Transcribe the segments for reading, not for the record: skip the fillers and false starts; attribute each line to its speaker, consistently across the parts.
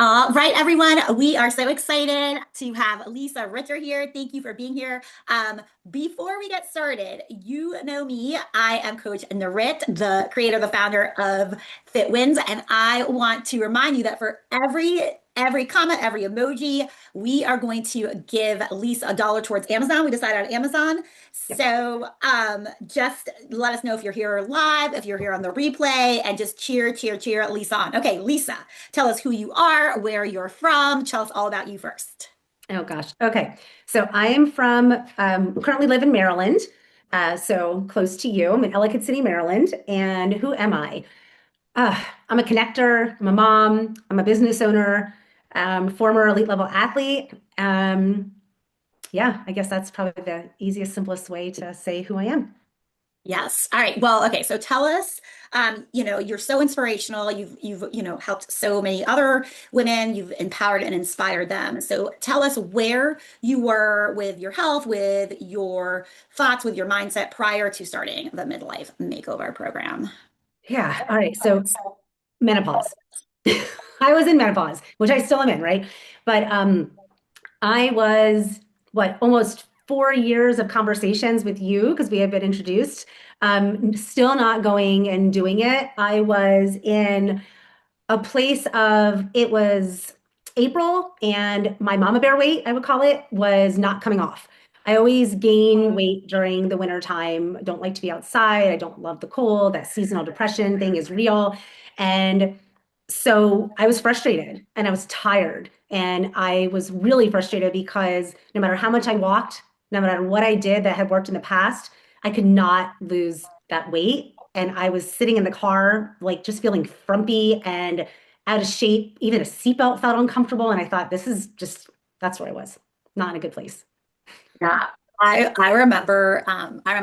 Speaker 1: All right, everyone. We are so excited to have Lisa Ritter here. Thank you for being here. Before we get started, you know me. I am Coach Narit, the creator, the founder of FitWins, and I want to remind you that for every comment, every emoji, we are going to give Lisa $1 towards Amazon. We decided on Amazon.
Speaker 2: Yep.
Speaker 1: So just let us know if you're here live, if you're here on the replay, and just cheer Lisa on. Okay, Lisa. Tell us who you are, where you're from. Tell us all about you first.
Speaker 2: Oh gosh. Okay. So I am from currently live in Maryland, so close to you. I'm in Ellicott City, Maryland. And who am I? I'm a connector. I'm a mom. I'm a business owner. Former elite level athlete. Yeah, I guess that's probably the easiest, simplest way to say who I am.
Speaker 1: Yes. All right. Well, okay. So tell us, you're so inspirational. You've helped so many other women. You've empowered and inspired them. So tell us where you were with your health, with your thoughts, with your mindset prior to starting the midlife makeover program.
Speaker 2: Yeah. All right. So menopause. I was in menopause, which I still am in, right? But I was what almost 4 years of conversations with you because we had been introduced. Still not going and doing it. I was in a place of it was April and my mama bear weight, I would call it, was not coming off. I always gain weight during the winter time. I don't like to be outside. I don't love the cold. That seasonal depression thing is real. And so I was frustrated and I was tired. And I was really frustrated because no matter how much I walked, no matter what I did that had worked in the past, I could not lose that weight. And I was sitting in the car, like just feeling frumpy and out of shape. Even a seatbelt felt uncomfortable. And I thought, this is just, that's where I was, not in a good place.
Speaker 1: Yeah. I remember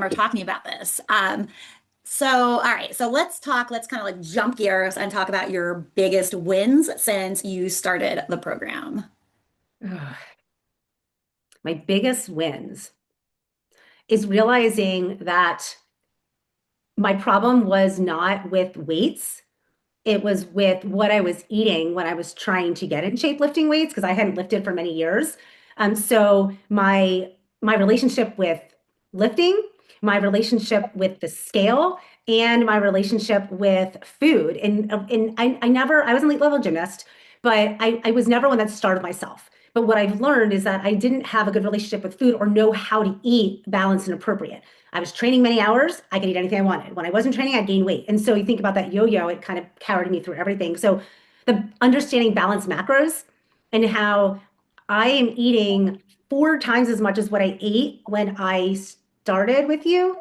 Speaker 1: talking about this. So all right, so let's kind of like jump gears and talk about your biggest wins since you started the program.
Speaker 2: Ugh. My biggest wins is realizing that my problem was not with weights. It was with what I was eating when I was trying to get in shape lifting weights because I hadn't lifted for many years. So my relationship with lifting, my relationship with the scale, and my relationship with food. And I was an elite level gymnast, but I was never one that starved myself. But what I've learned is that I didn't have a good relationship with food or know how to eat balanced and appropriate. I was training many hours. I could eat anything I wanted. When I wasn't training, I gained weight. And so you think about that yo-yo, it kind of carried me through everything. So the understanding balanced macros and how I am eating 4 times as much as what I ate when I started with you,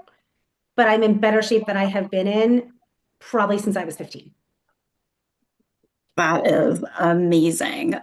Speaker 2: but I'm in better shape than I have been in probably since I was 15.
Speaker 1: That is amazing.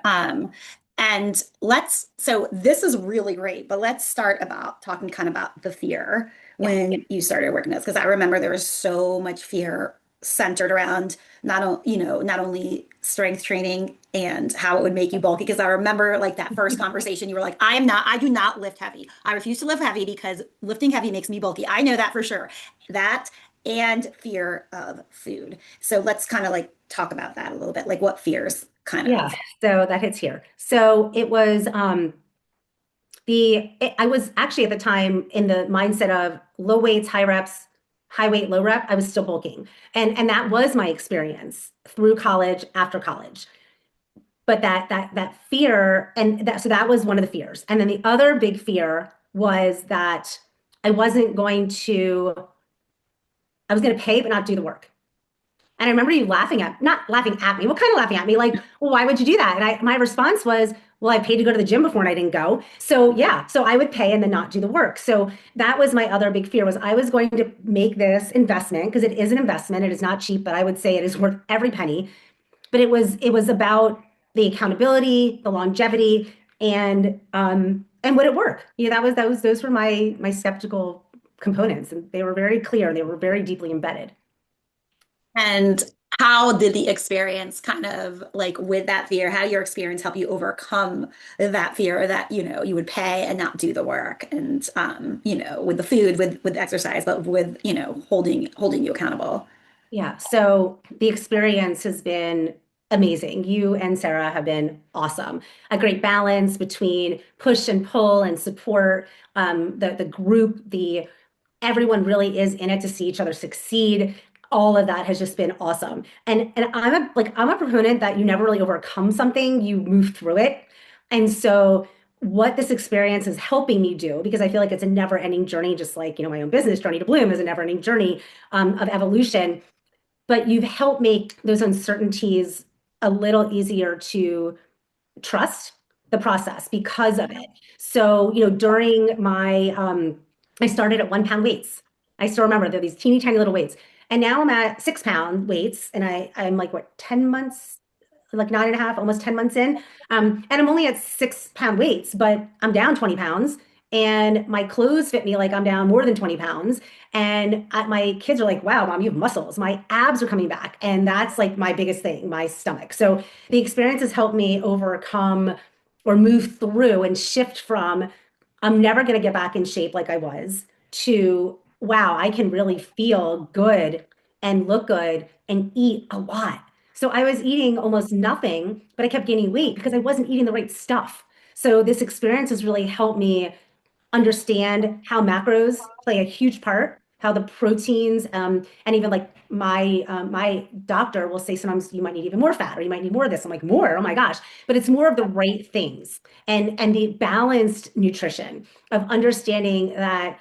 Speaker 1: So this is really great, but let's start about talking kind of about the fear
Speaker 2: Yeah.
Speaker 1: when you started working this, because I remember there was so much fear centered around not only strength training and how it would make you bulky. Because I remember like that first conversation, you were like, I do not lift heavy. I refuse to lift heavy because lifting heavy makes me bulky. I know that for sure. That and fear of food. So let's kind of like talk about that a little bit, like what fears kind
Speaker 2: Yeah.
Speaker 1: of.
Speaker 2: So that hits here. So it was I was actually at the time in the mindset of low weights, high reps, high weight, low rep. I was still bulking. And that was my experience through college, after college. But that fear and that so that was one of the fears. And then the other big fear was that I wasn't going to I was going to pay but not do the work. And I remember you not laughing at me. What kind of laughing at me? Like, well, why would you do that? And my response was, well, I paid to go to the gym before and I didn't go. So yeah, so I would pay and then not do the work. So that was my other big fear was I was going to make this investment because it is an investment. It is not cheap, but I would say it is worth every penny. But it was about the accountability, the longevity, and would it work? Yeah, those were my skeptical components, and they were very clear. They were very deeply embedded.
Speaker 1: And how did the experience kind of like with that fear, how did your experience help you overcome that fear that, you would pay and not do the work and, with the food, with exercise, but with, holding you accountable.
Speaker 2: Yeah. So the experience has been amazing. You and Sarah have been awesome. A great balance between push and pull and support. The group, the everyone really is in it to see each other succeed. All of that has just been awesome. And I'm a proponent that you never really overcome something, you move through it. And so what this experience is helping me do, because I feel like it's a never-ending journey, just like, my own business, Journey to Bloom, is a never-ending journey of evolution. But you've helped make those uncertainties a little easier to trust the process because of it. So, during I started at 1 pound weights. I still remember they're these teeny tiny little weights. And now I'm at 6 pound weights and I'm like, what, 10 months, like 9.5, almost 10 months in. And I'm only at 6 pound weights, but I'm down 20 pounds and my clothes fit me like I'm down more than 20 pounds. And my kids are like, wow, mom, you have muscles. My abs are coming back. And that's like my biggest thing, my stomach. So the experience has helped me overcome or move through and shift from I'm never going to get back in shape like I was to wow, I can really feel good and look good and eat a lot. So I was eating almost nothing, but I kept gaining weight because I wasn't eating the right stuff. So this experience has really helped me understand how macros play a huge part, how the proteins, and even like my doctor will say sometimes you might need even more fat or you might need more of this. I'm like, more? Oh my gosh. But it's more of the right things and the balanced nutrition of understanding that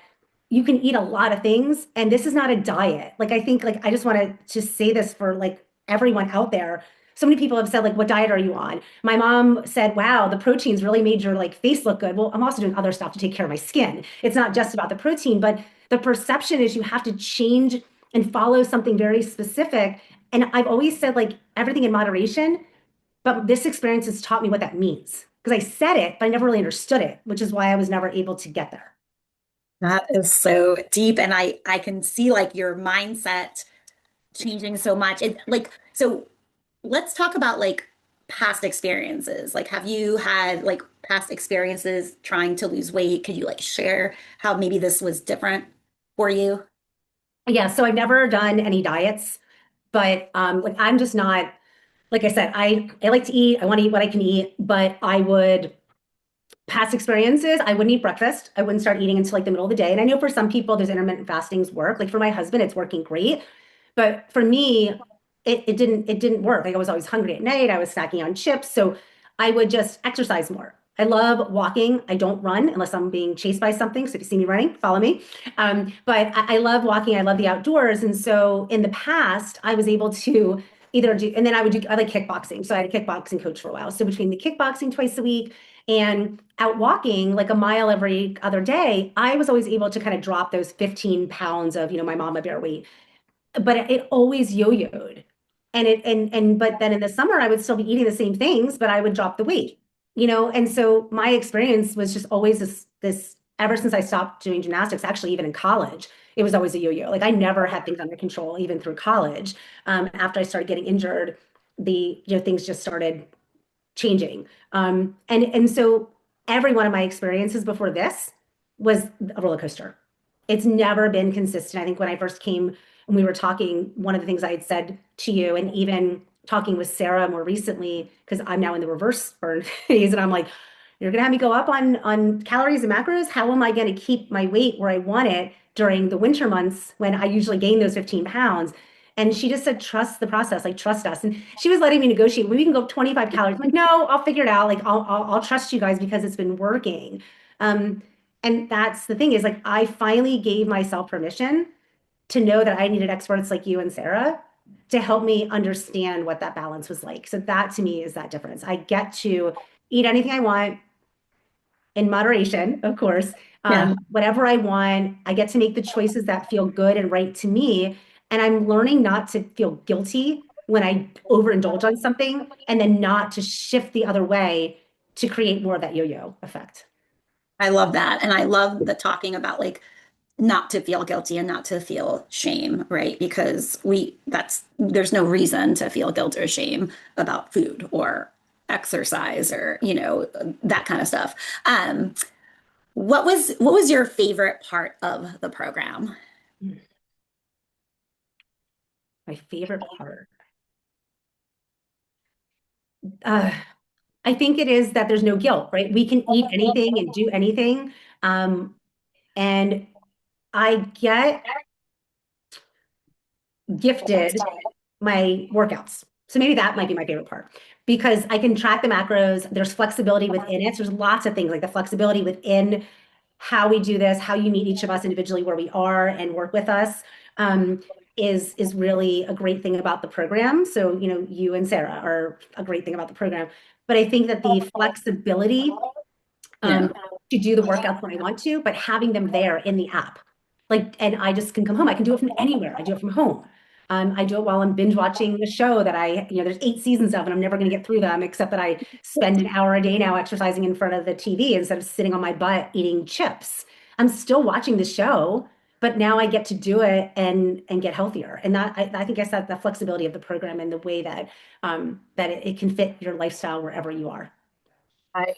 Speaker 2: you can eat a lot of things and this is not a diet. Like I think like I just want to just say this for like everyone out there. So many people have said like, what diet are you on? My mom said, wow, the proteins really made your like face look good. Well, I'm also doing other stuff to take care of my skin. It's not just about the protein, but the perception is you have to change and follow something very specific. And I've always said like everything in moderation, but this experience has taught me what that means. Because I said it, but I never really understood it, which is why I was never able to get there.
Speaker 1: That is so deep. And I can see like your mindset changing so much. So let's talk about like past experiences. Like, have you had like past experiences trying to lose weight? Could you like share how maybe this was different for you?
Speaker 2: Yeah, so I've never done any diets, but like I'm just not like I said, I like to eat, I want to eat what I can eat, but I would past experiences, I wouldn't eat breakfast. I wouldn't start eating until like the middle of the day. And I know for some people there's intermittent fastings work. Like for my husband, it's working great. But for me, it didn't work. Like I was always hungry at night. I was snacking on chips. So I would just exercise more. I love walking. I don't run unless I'm being chased by something. So if you see me running, follow me. But I love walking. I love the outdoors. And so in the past, I was able to either do, and then I like kickboxing. So I had a kickboxing coach for a while. So between the kickboxing twice a week and out walking like a mile every other day, I was always able to kind of drop those 15 pounds of, my mama bear weight. But it always yo-yoed. But then in the summer I would still be eating the same things, but I would drop the weight, And so my experience was just always this ever since I stopped doing gymnastics, actually even in college, it was always a yo-yo. Like I never had things under control, even through college. After I started getting injured, things just started changing. And so every one of my experiences before this was a roller coaster. It's never been consistent. I think when I first came and we were talking, one of the things I had said to you, and even talking with Sarah more recently, because I'm now in the reverse burn phase, and I'm like, you're gonna have me go up on calories and macros. How am I gonna keep my weight where I want it during the winter months when I usually gain those 15 pounds? And she just said, trust the process, like trust us. And she was letting me negotiate. We can go 25 calories. I'm like, no, I'll figure it out. Like I'll trust you guys because it's been working. Um, and that's the thing is like I finally gave myself permission to know that I needed experts like you and Sarah to help me understand what that balance was like. So that to me is that difference. I get to eat anything I want in moderation, of course.
Speaker 1: Yeah.
Speaker 2: Whatever I want, I get to make the choices that feel good and right to me. And I'm learning not to feel guilty when I overindulge on something and then not to shift the other way to create more of that yo-yo effect.
Speaker 1: I love that. And I love the talking about like not to feel guilty and not to feel shame, right? Because there's no reason to feel guilt or shame about food or exercise or, that kind of stuff. Um, what was your favorite part of the program?
Speaker 2: My favorite part. Uh, I think it is that there's no guilt, right? We can eat anything and do anything. Um, and I get gifted my workouts. So maybe that might be my favorite part because I can track the macros. There's flexibility within it. So there's lots of things like the flexibility within how we do this, how you meet each of us individually where we are and work with us, is really a great thing about the program. So, you and Sarah are a great thing about the program. But I think that the flexibility
Speaker 1: Yeah.
Speaker 2: um, to do the workouts when I want to, but having them there in the app. Like, and I just can come home. I can do it from anywhere. I do it from home. I do it while I'm binge watching a show that there's 8 seasons of, and I'm never going to get through them, except that I spend an hour a day now exercising in front of the TV instead of sitting on my butt eating chips. I'm still watching the show, but now I get to do it and get healthier. And that I think I said the flexibility of the program and the way that it can fit your lifestyle wherever you are.
Speaker 1: I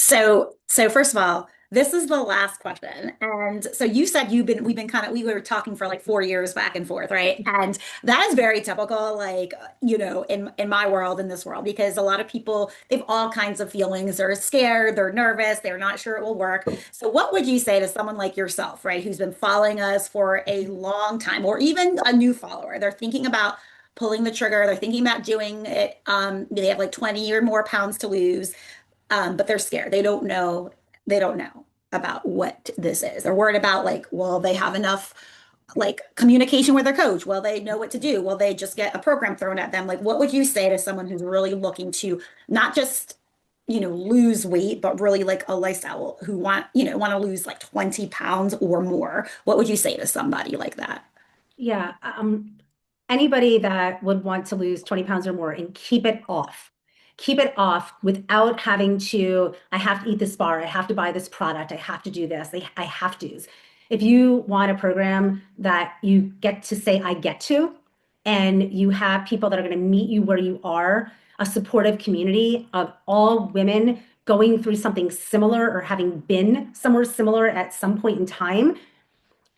Speaker 1: So first of all, this is the last question. And so you said we were talking for like 4 years back and forth, right? And that is very typical, like, in my world, in this world, because a lot of people, they have all kinds of feelings. They're scared, they're nervous, they're not sure it will work. So what would you say to someone like yourself, right, who's been following us for a long time, or even a new follower? They're thinking about pulling the trigger, they're thinking about doing it. They have like 20 or more pounds to lose, but they're scared. They don't know about what this is. They're worried about, like, well, they have enough like communication with their coach. Well, they know what to do. Well, they just get a program thrown at them. Like, what would you say to someone who's really looking to not just, lose weight, but really like a lifestyle, who want to lose like 20 pounds or more? What would you say to somebody like that?
Speaker 2: Yeah. Anybody that would want to lose 20 pounds or more and keep it off without having to, I have to eat this bar, I have to buy this product, I have to do this, I have to's. If you want a program that you get to say, I get to, and you have people that are going to meet you where you are, a supportive community of all women going through something similar or having been somewhere similar at some point in time,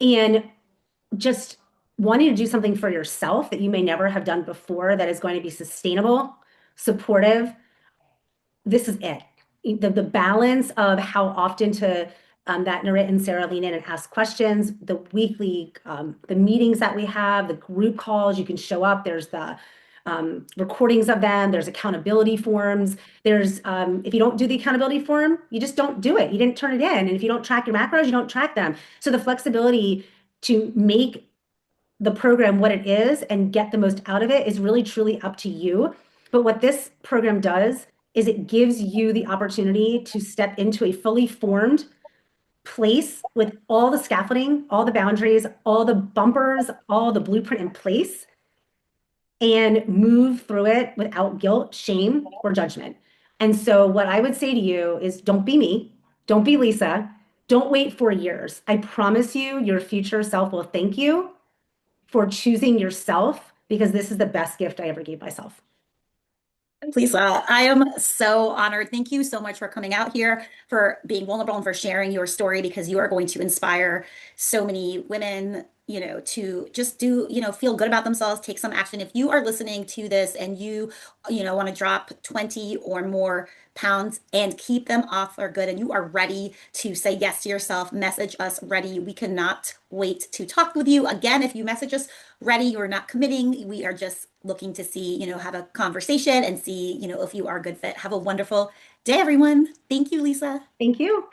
Speaker 2: and just wanting to do something for yourself that you may never have done before that is going to be sustainable, supportive, this is it. The balance of how often to that Narit and Sarah lean in and ask questions, the weekly, the meetings that we have, the group calls, you can show up. There's the recordings of them. There's accountability forms. There's if you don't do the accountability form, you just don't do it. You didn't turn it in. And if you don't track your macros, you don't track them. So the flexibility to make the program what it is and get the most out of it is really truly up to you. But what this program does is it gives you the opportunity to step into a fully formed place with all the scaffolding, all the boundaries, all the bumpers, all the blueprint in place, and move through it without guilt, shame, or judgment. And so, what I would say to you is don't be me, don't be Lisa, don't wait 4 years. I promise you, your future self will thank you for choosing yourself because this is the best gift I ever gave myself.
Speaker 1: Lisa, I am so honored. Thank you so much for coming out here, for being vulnerable, and for sharing your story, because you are going to inspire so many women, to just feel good about themselves, take some action. If you are listening to this and want to drop 20 or more pounds and keep them off for good, and you are ready to say yes to yourself, message us ready. We cannot wait to talk with you again. If you message us ready, you're not committing. We are just looking to see, have a conversation and see, if you are a good fit. Have a wonderful day, everyone. Thank you, Lisa.
Speaker 2: Thank you.